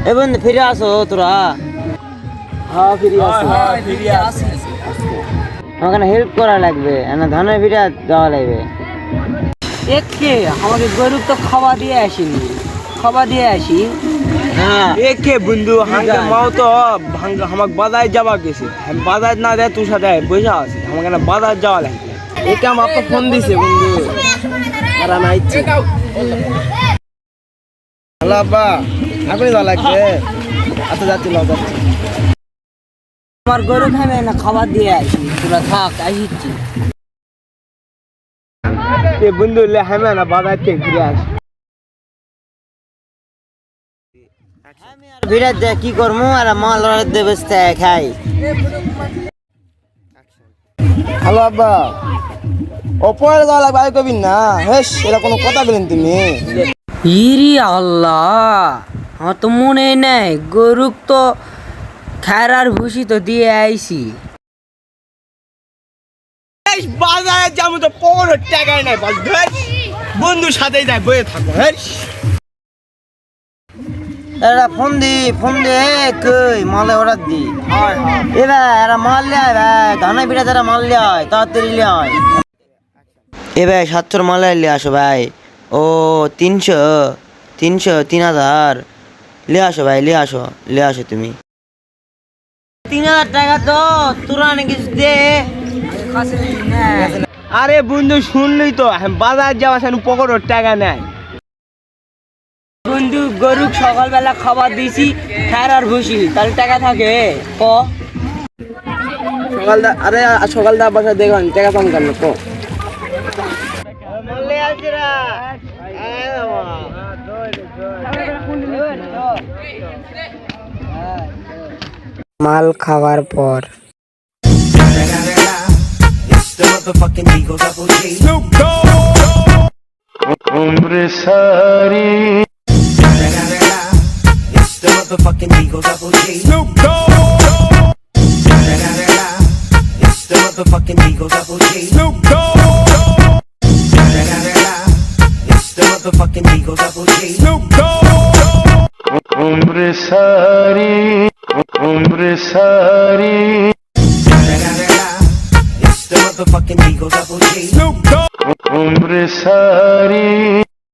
এ বন্ধু ফিরে আসো তোরা। হ্যাঁ ফিরে আসি। আমাকে হেল্প করা লাগবে, ধানের ভিড়া দেওয়া লাগবে। একে আমাকে গরু তো খাওয়া দিয়ে আসিনি, খাওয়া দিয়ে আসি। হ্যাঁ একে বন্ধু হাঙ্গে মাও তো ভাঙ্গা আমাকে বাজার যাওয়া গেছে, বাজার না দেয় তুই সাথে বসে আছি, আমাকে না বাজার যাওয়া লাগবে। একে আমার তো ফোন দিছে বন্ধু, আর না ইচ্ছে। হ্যালো আব্বা, এখনই যাওয়া লাগবে। আচ্ছা যাচ্ছি যাচ্ছি। আমার গরু খাবে না, খাবার দিয়ে আসি, তোরা থাক আসিচ্ছি। বন্ধু হ্যাঁ না বাজার থেকে ঘুরে আসি। ভিড়া দে কি করবো, আর মাল দে বসতে খাই। হ্যালো আব্বা, ওপরে যাওয়া লাগবে আর কবিন না। হেস এটা কোনো কথা বলেন তুমি? ইরি আল্লাহ, আমার তো মনে নেই গরুক তো খায়রার ভুসি তো দিয়ে আইছি। বাজারে যাবো তো পনেরো টাকায় নাই, বন্ধুর সাথেই যাই বয়ে থাকবো। হেস ফোন দি কই মালে অর্ডার দি। এবার এরা মাল লিয়ায় ভাই, ধানের ভিড়া যারা মাল লিয়ায় তাড়াতাড়ি লিয়ায়। এবার 700 মাল লিয়ে আসো ভাই। ও 300 3000 লিয়ে আসো ভাই, লিয়ে আসো তুমি। 3000 টাকা তো তোরা নাকি দে। আরে বন্ধু শুনলি তো, বাজার যাওয়া সেন পকেট টাকা নেয়। বন্ধু গরুক সকালবেলা খাবার দিয়েছি খায়রার ভুসি, তাহলে টাকা থাকে ক? সকালটা বাসা দেখবেন টাকা কম কেন তো। মাল খাওয়ার পর Motherfucking Eagle Double G. Snoop Dogg. It's the motherfucking Eagle Double G. Snoop Dogg. It's the motherfucking Eagle Double G. Snoop Dogg. It's the motherfucking Eagle Double G. Snoop Dogg.